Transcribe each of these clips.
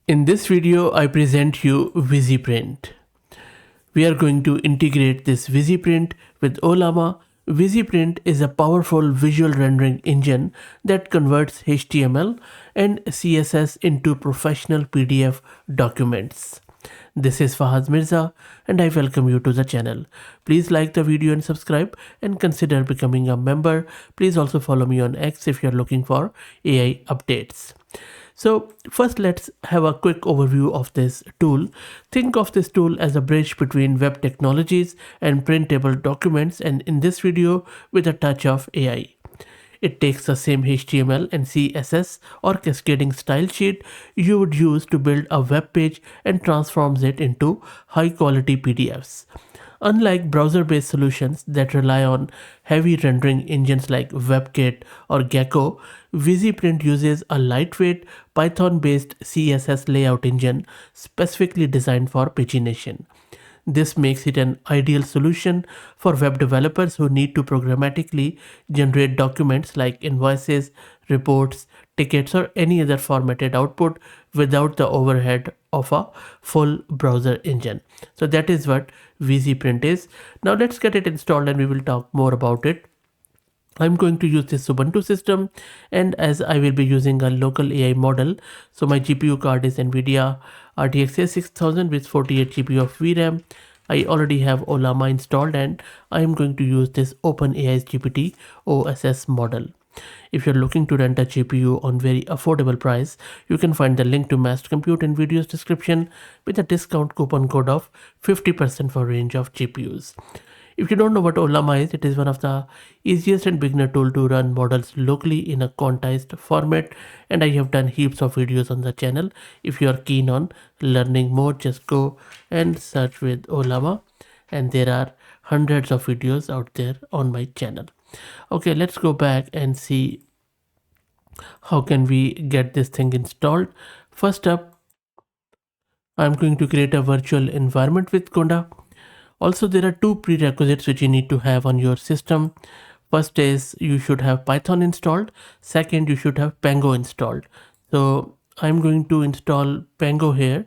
In this video, I present you WeasyPrint. We are going to integrate this WeasyPrint with Ollama. WeasyPrint is a powerful visual rendering engine that converts HTML and CSS into professional PDF documents. This is Fahad Mirza and I welcome you to the channel. Please like the video and subscribe and consider becoming a member. Please also follow me on X if you're looking for AI updates. So first let's have a quick overview of this tool. Think of this tool as a bridge between web technologies and printable documents, and in this video with a touch of AI. It takes the same HTML and CSS or cascading style sheet you would use to build a web page and transforms it into high quality PDFs. Unlike browser-based solutions that rely on heavy rendering engines like WebKit or Gecko, WeasyPrint uses a lightweight Python-based CSS layout engine specifically designed for pagination. This makes it an ideal solution for web developers who need to programmatically generate documents like invoices, reports, tickets, or any other formatted output without the overhead of a full browser engine. So that is what WeasyPrint is. Now let's get it installed and we will talk more about it. I'm going to use this Ubuntu system, and as I will be using a local AI model, so my GPU card is NVIDIA RTX 6000 with 48 GB of VRAM. I already have Ollama installed and I am going to use this OpenAI's GPT OSS model. If you're looking to rent a GPU on very affordable price, you can find the link to Massed Compute in video's description with a discount coupon code of 50% for range of GPUs. If you don't know what Ollama is, it is one of the easiest and beginner tool to run models locally in a quantized format, and I have done heaps of videos on the channel. If you are keen on learning more, just go and search with Ollama, and there are hundreds of videos out there on my channel. Okay, let's go back and see how can we get this thing installed. First up, I'm going to create a virtual environment with Conda. Also, there are two prerequisites which you need to have on your system. First is you should have Python installed. Second, you should have Pango installed. So I'm going to install Pango here.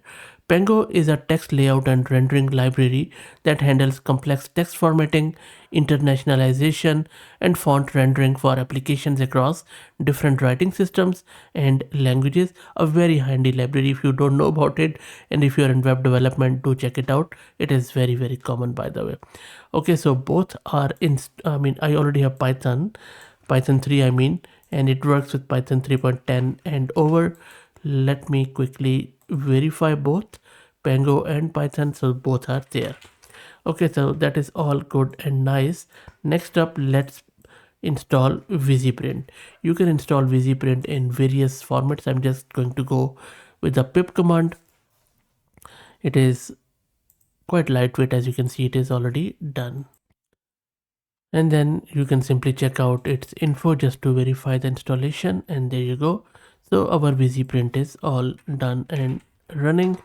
Pango is a text layout and rendering library that handles complex text formatting, internationalization, and font rendering for applications across different writing systems and languages. A very handy library if you don't know about it, and if you're in web development, do check it out. It is very common, by the way. Okay, so both are I already have Python 3 and it works with Python 3.10 and over. Let me quickly verify both Pango and Python, so both are there. Okay, so that is all good and nice. Next up, let's install WeasyPrint. You can install WeasyPrint in various formats. I'm just going to go with the pip command. It is quite lightweight, as you can see. It is already done, and then you can simply check out its info just to verify the installation, and there you go. So our WeasyPrint is all done and running.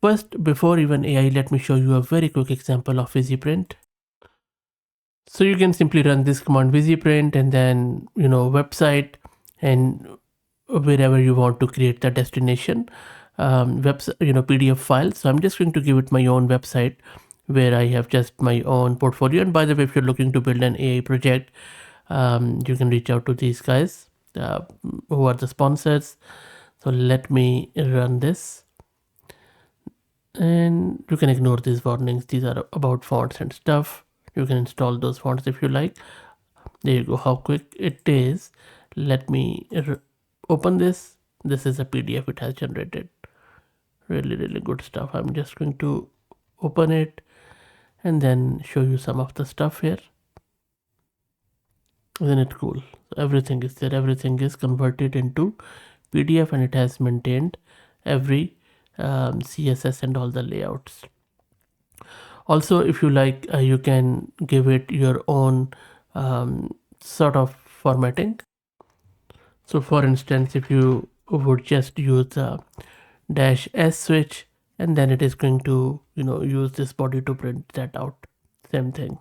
First, before even AI, let me show you a very quick example of WeasyPrint. So you can simply run this command WeasyPrint and then website, and wherever you want to create the destination PDF file. So I'm just going to give it my own website where I have just my own portfolio. And by the way, if you're looking to build an AI project, you can reach out to these guys who are the sponsors. So let me run this, and you can ignore these warnings. These are about fonts and stuff. You can install those fonts if you like. There you go, how quick it is. Let me open this. This is a PDF it has generated. Really good stuff. I'm just going to open it and then show you some of the stuff here. Isn't it cool? So everything is there. Everything is converted into PDF, and it has maintained every CSS and all the layouts. Also, if you like, you can give it your own sort of formatting. So for instance, if you would just use the -s switch, and then it is going to use this body to print that out. Same thing.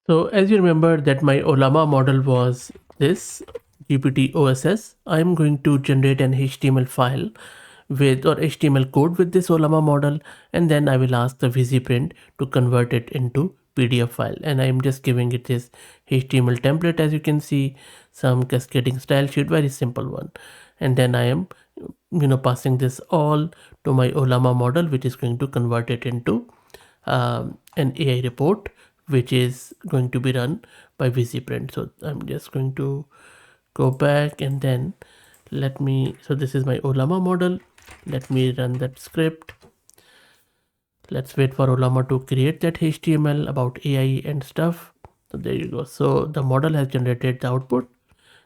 So as you remember that my Ollama model was this. GPT OSS, I'm going to generate an HTML file with or HTML code with this Ollama model, and then I will ask the WeasyPrint to convert it into PDF file. And I'm just giving it this HTML template, as you can see, some cascading style sheet, very simple one. And then I am passing this all to my Ollama model, which is going to convert it into an AI report, which is going to be run by WeasyPrint. So I'm just going to go back and then so this is my Ollama model. Let me run that script. Let's wait for Ollama to create that HTML about AI and stuff. So there you go. So the model has generated the output.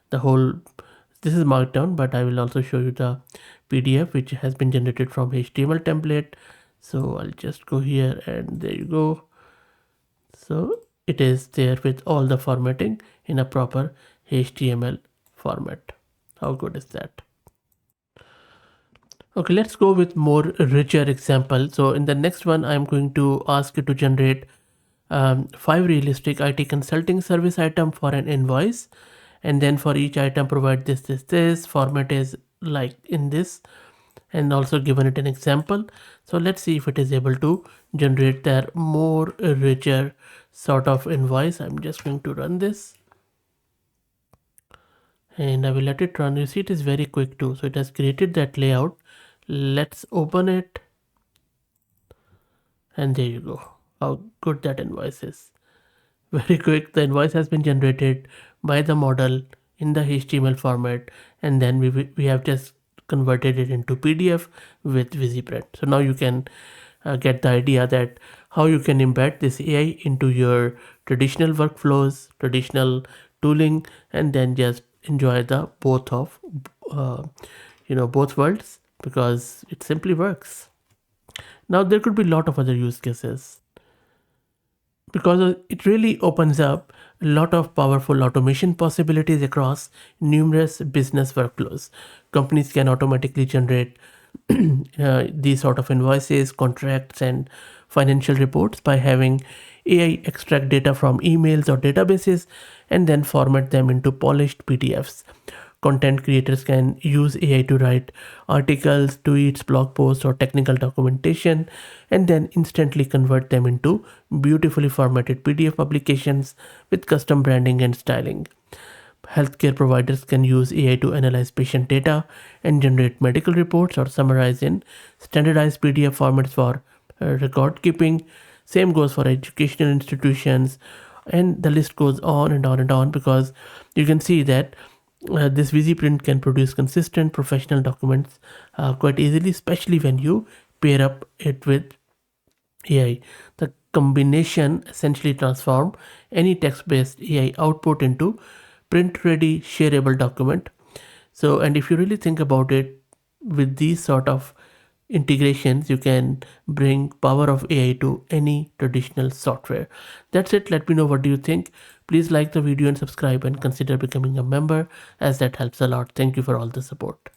This is marked down, but I will also show you the PDF which has been generated from HTML template. So I'll just go here and there you go. So it is there with all the formatting in a proper HTML format. How good is that? Okay, let's go with more richer example. So in the next one, I'm going to ask you to generate 5 realistic IT consulting service item for an invoice. And then for each item, provide this format is like in this, and also given it an example. So let's see if it is able to generate their more richer sort of invoice. I'm just going to run this and I will let it run. You see it is very quick too. So it has created that layout. Let's open it. And there you go. How good that invoice is. Very quick. The invoice has been generated by the model in the HTML format, and then we have just converted it into PDF with WeasyPrint. So now you can get the idea that how you can embed this AI into your traditional workflows, traditional tooling, and then just enjoy the both of both worlds, because it simply works. Now there could be a lot of other use cases, because it really opens up a lot of powerful automation possibilities across numerous business workflows. Companies can automatically generate these sort of invoices, contracts, and financial reports by having AI extract data from emails or databases and then format them into polished PDFs. Content creators can use AI to write articles, tweets, blog posts, or technical documentation, and then instantly convert them into beautifully formatted PDF publications with custom branding and styling. Healthcare providers can use AI to analyze patient data and generate medical reports or summarize in standardized PDF formats for record keeping. Same goes for educational institutions, and the list goes on and on and on, because you can see that this WeasyPrint can produce consistent professional documents quite easily, especially when you pair up it with AI. The combination essentially transforms any text-based AI output into print-ready, shareable document. So, and if you really think about it, with these sort of integrations, you can bring power of AI to any traditional software. That's it. Let me know what do you think. Please like the video and subscribe and consider becoming a member, as that helps a lot. Thank you for all the support.